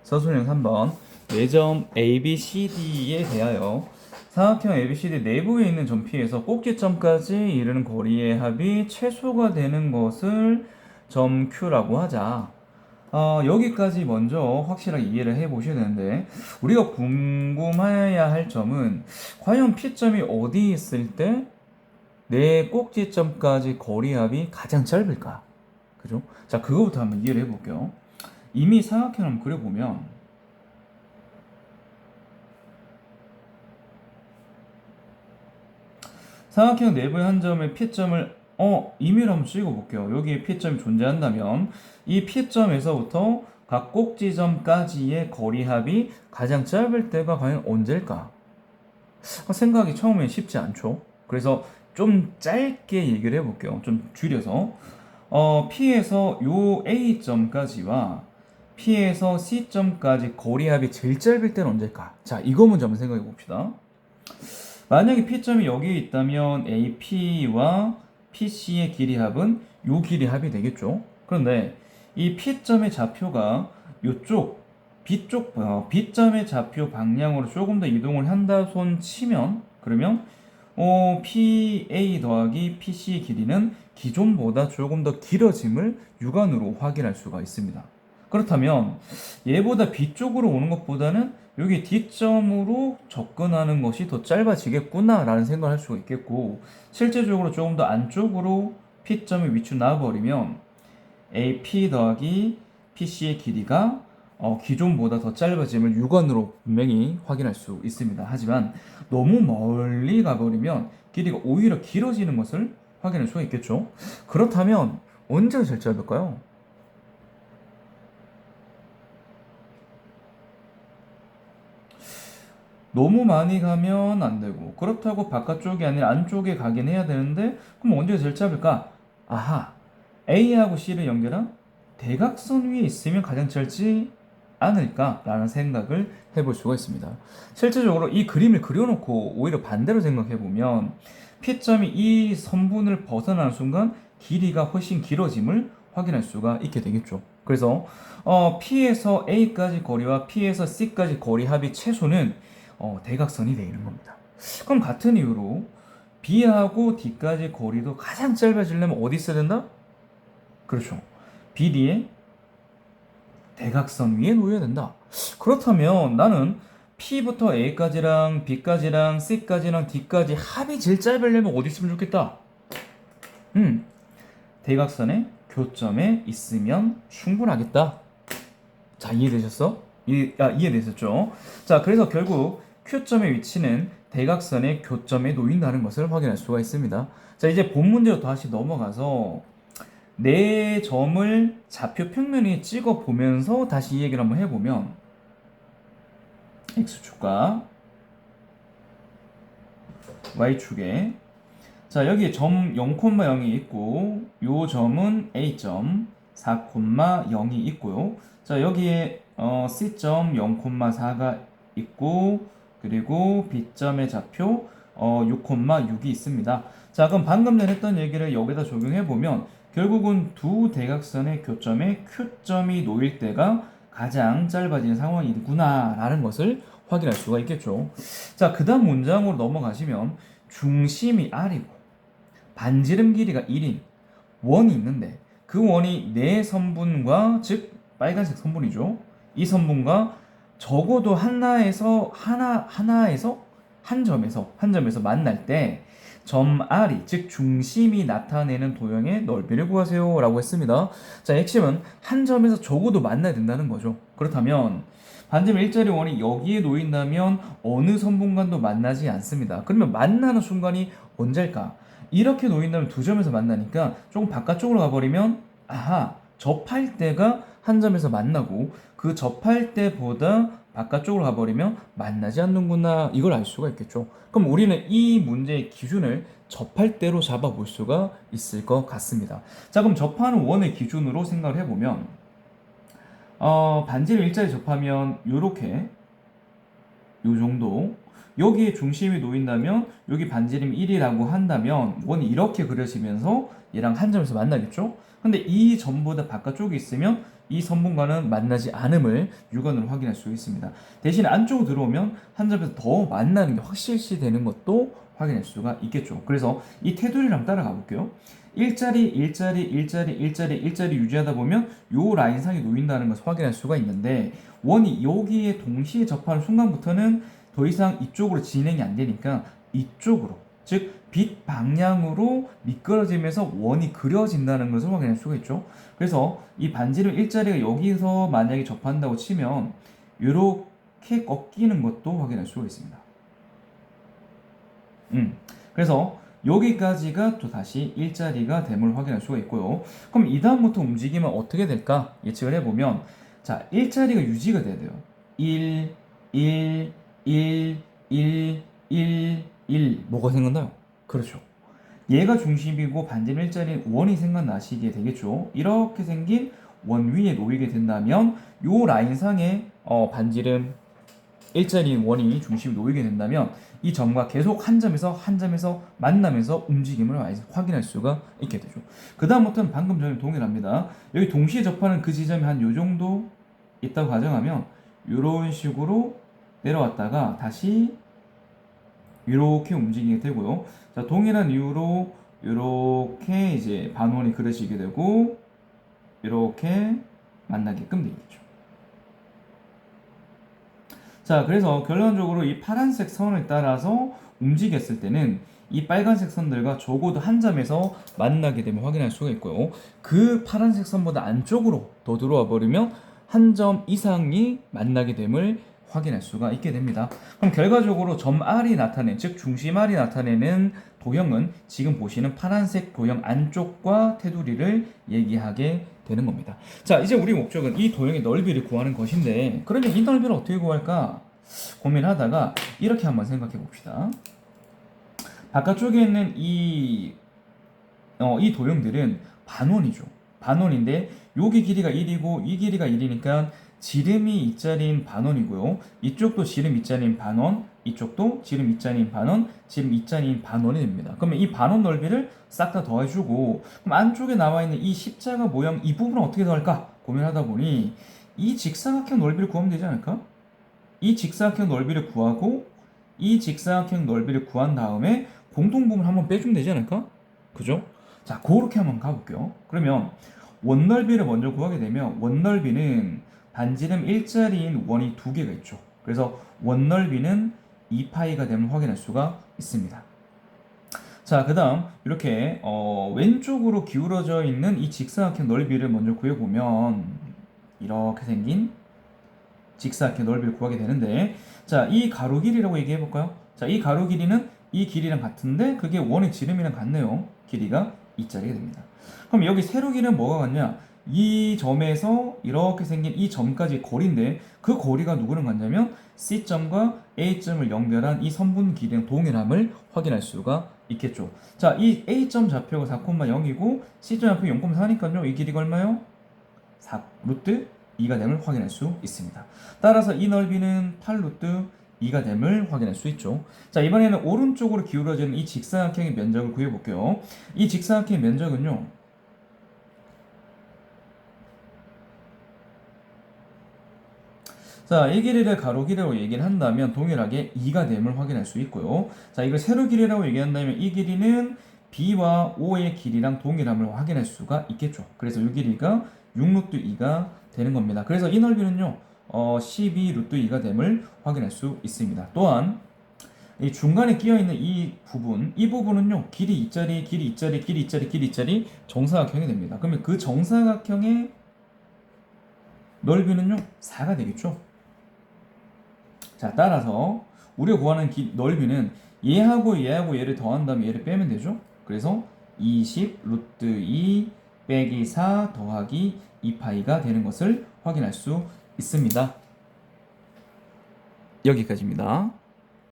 서술형 3번 내점 ABCD에 대하여 사각형 ABCD 내부에 있는 점 P에서 꼭지점까지 이르는 거리의 합이 최소가 되는 것을 점 Q라고 하자. 여기까지 먼저 확실하게 이해를 해 보셔야 되는데, 우리가 궁금해야 할 점은 과연 P점이 어디 있을 때 내 꼭지점까지 거리 합이 가장 짧을까? 그죠? 자, 그거부터 한번 이해를 해 볼게요. 이미 사각형을 한번 그려보면 사각형 내부의 한 점의 P점을 임의로 한번 찍어볼게요. 여기에 P점이 존재한다면 이 P점에서부터 각 꼭지점까지의 거리합이 가장 짧을 때가 과연 언제일까? 생각이 처음에 쉽지 않죠. 그래서 좀 짧게 얘기를 해볼게요. 좀 줄여서 P에서 요 A점까지와 P에서 C점까지 거리합이 제일 짧을 때는 언제일까? 자, 이거 먼저 한번 생각해 봅시다. 만약에 P점이 여기에 있다면 AP와 PC의 길이합은 요 길이합이 되겠죠. 그런데 이 P점의 좌표가 요쪽 B점의 좌표 방향으로 조금 더 이동을 한다 손 치면, 그러면 PA 더하기 PC의 길이는 기존보다 조금 더 길어짐을 육안으로 확인할 수가 있습니다. 그렇다면 얘보다 B쪽으로 오는 것보다는 여기 D점으로 접근하는 것이 더 짧아지겠구나 라는 생각을 할 수가 있겠고, 실제적으로 조금 더 안쪽으로 P점이 위치로 나와버리면 AP 더하기 PC의 길이가 기존보다 더 짧아짐을 육안으로 분명히 확인할 수 있습니다. 하지만 너무 멀리 가버리면 길이가 오히려 길어지는 것을 확인할 수가 있겠죠. 그렇다면 언제가 제일 짧을까요? 너무 많이 가면 안 되고, 그렇다고 바깥쪽이 아니라 안쪽에 가긴 해야 되는데, 그럼 언제가 제일 짧을까? 아하, A하고 C를 연결한 대각선 위에 있으면 가장 짧지 않을까라는 생각을 해볼 수가 있습니다. 실제적으로 이 그림을 그려놓고 오히려 반대로 생각해보면 P점이 이 선분을 벗어나는 순간 길이가 훨씬 길어짐을 확인할 수가 있게 되겠죠. 그래서 P에서 A까지 거리와 P에서 C까지 거리 합이 최소는 대각선이 되어 있는 겁니다. 그럼 같은 이유로 B하고 D까지 거리도 가장 짧아지려면 어디 있어야 된다? 그렇죠. BD의 대각선 위에 놓여야 된다. 그렇다면 나는 P부터 A까지랑 B까지랑 C까지랑 D까지 합이 제일 짧으려면 어디 있으면 좋겠다? 대각선의 교점에 있으면 충분하겠다. 자, 이해되셨어? 이해되셨죠? 자, 그래서 결국 Q점의 위치는 대각선의 교점에 놓인다는 것을 확인할 수가 있습니다. 자, 이제 본 문제로 다시 넘어가서 네 점을 좌표 평면에 찍어 보면서 다시 이 얘기를 한번 해보면, X축과 Y축에 자, 여기 점 0,0이 있고 요 점은 A점 4,0이 있고요. 자, 여기에 C점 0,4가 있고, 그리고 B점의 좌표 6,6이 있습니다. 자, 그럼 방금 전에 했던 얘기를 여기다 적용해 보면 결국은 두 대각선의 교점에 Q점이 놓일 때가 가장 짧아지는 상황이구나 라는 것을 확인할 수가 있겠죠. 자, 그 다음 문장으로 넘어가시면 중심이 R이고 반지름 길이가 1인 원이 있는데, 그 원이 네 선분과, 즉 빨간색 선분이죠. 이 선분과 적어도 한 점에서 만날 때 점 R이, 즉 중심이 나타내는 도형의 넓이를 구하세요 라고 했습니다. 자, 핵심은 한 점에서 적어도 만나야 된다는 거죠. 그렇다면 반지름 일자리 원이 여기에 놓인다면 어느 선분간도 만나지 않습니다. 그러면 만나는 순간이 언제일까? 이렇게 놓인다면 두 점에서 만나니까 조금 바깥쪽으로 가버리면 아하, 접할 때가 한 점에서 만나고, 그 접할 때보다 바깥쪽으로 가버리면 만나지 않는구나, 이걸 알 수가 있겠죠. 그럼 우리는 이 문제의 기준을 접할 때로 잡아볼 수가 있을 것 같습니다. 자, 그럼 접하는 원의 기준으로 생각을 해보면 반지름 일자리 접하면 요렇게 요 정도, 여기에 중심이 놓인다면 여기 반지름 1이라고 한다면 원이 이렇게 그려지면서 얘랑 한 점에서 만나겠죠. 근데 이 점보다 바깥쪽에 있으면 이 선분과는 만나지 않음을 육안으로 확인할 수 있습니다. 대신 안쪽으로 들어오면 한 점에서 더 만나는 게 확실시 되는 것도 확인할 수가 있겠죠. 그래서 이 테두리랑 따라가 볼게요. 일자리 유지하다 보면 요 라인상에 놓인다는 것을 확인할 수가 있는데, 원이 여기에 동시에 접하는 순간부터는 더 이상 이쪽으로 진행이 안 되니까 이쪽으로, 즉 빛 방향으로 미끄러지면서 원이 그려진다는 것을 확인할 수가 있죠. 그래서 이 반지름 일자리가 여기서 만약에 접한다고 치면 이렇게 꺾이는 것도 확인할 수가 있습니다. 그래서 여기까지가 또 다시 일자리가 됨을 확인할 수가 있고요. 그럼 이 다음부터 움직이면 어떻게 될까 예측을 해보면, 자, 일자리가 유지가 돼야 돼요. 1, 1, 1, 1, 1, 1. 뭐가 생각나요? 그렇죠. 얘가 중심이고 반지름 일자리는 원이 생각나시게 되겠죠. 이렇게 생긴 원 위에 놓이게 된다면 요 라인상에 반지름 일자리인 원이 중심이 놓이게 된다면 이 점과 계속 한 점에서 만나면서 움직임을 확인할 수가 있게 되죠. 그 다음부터는 방금 전에 동일합니다. 여기 동시에 접하는 그 지점이 한 요 정도 있다고 가정하면 이런 식으로 내려왔다가 다시 이렇게 움직이게 되고요. 자, 동일한 이유로 이렇게 이제 반원이 그려지게 되고 이렇게 만나게끔 되겠죠. 자, 그래서 결론적으로 이 파란색 선을 따라서 움직였을 때는 이 빨간색 선들과 적어도 한 점에서 만나게 되면 확인할 수가 있고요. 그 파란색 선보다 안쪽으로 더 들어와 버리면 한 점 이상이 만나게 됨을 확인할 수가 있게 됩니다. 그럼 결과적으로 점 R이 나타낸, 즉 중심 R이 나타내는 도형은 지금 보시는 파란색 도형 안쪽과 테두리를 얘기하게 되는 겁니다. 자, 이제 우리 목적은 이 도형의 넓이를 구하는 것인데, 그러면 이 넓이를 어떻게 구할까 고민하다가 이렇게 한번 생각해 봅시다. 바깥쪽에 있는 이 도형들은 반원이죠. 반원인데 여기 길이가 1이고 이 길이가 1이니까 지름이 이짜리인 반원이고요. 이쪽도 지름 이짜리인 반원, 이쪽도 지름 이짜리인 반원, 지름 이짜리인 반원이 됩니다. 그러면 이 반원 넓이를 싹 다 더해주고, 그럼 안쪽에 나와 있는 이 십자가 모양 이 부분은 어떻게 더할까 고민하다 보니 이 직사각형 넓이를 구하면 되지 않을까? 이 직사각형 넓이를 구하고 이 직사각형 넓이를 구한 다음에 공통부분 한번 빼주면 되지 않을까? 그죠? 자, 그렇게 한번 가볼게요. 그러면 원넓이를 먼저 구하게 되면 원넓이는 반지름 일자리인 원이 두 개가 있죠. 그래서 원넓이는 2파이가 되면 확인할 수가 있습니다. 자, 그 다음 이렇게 왼쪽으로 기울어져 있는 이 직사각형 넓이를 먼저 구해보면 이렇게 생긴 직사각형 넓이를 구하게 되는데, 자, 이 가로 길이라고 얘기해 볼까요? 자, 이 가로 길이는 이 길이랑 같은데 그게 원의 지름이랑 같네요. 길이가 이 자리가 됩니다. 그럼 여기 세로 길이는 뭐가 같냐? 이 점에서 이렇게 생긴 이 점까지 거리인데 그 거리가 누구랑 같냐면 C점과 A점을 연결한 이 선분 길이랑 동일함을 확인할 수가 있겠죠. 자, 이 A점 좌표가 4,0이고 C점 좌표 0,4니까요. 이 길이가 얼마요? 4 루트 2가 됨을 확인할 수 있습니다. 따라서 이 넓이는 8 루트 2가 됨을 확인할 수 있죠. 자, 이번에는 오른쪽으로 기울어지는 이 직사각형의 면적을 구해볼게요. 이 직사각형의 면적은요, 자, 이 길이를 가로 길이라고 얘기를 한다면 동일하게 2가 됨을 확인할 수 있고요. 자, 이걸 세로 길이라고 얘기한다면 이 길이는 B와 O의 길이랑 동일함을 확인할 수가 있겠죠. 그래서 이 길이가 6 루트 2가 되는 겁니다. 그래서 이 넓이는요, 12 루트 2가 됨을 확인할 수 있습니다. 또한 이 중간에 끼어 있는 이 부분은요, 길이 이짜리, 길이 이짜리, 길이 이짜리, 길이 이짜리 정사각형이 됩니다. 그러면 그 정사각형의 넓이는요, 4가 되겠죠. 자, 따라서 우리가 구하는 넓이는 얘하고 얘를 더한 다음에 얘를 빼면 되죠. 그래서 20 루트 2 빼기 4 더하기 2파이가 되는 것을 확인할 수 있습니다. 여기까지입니다.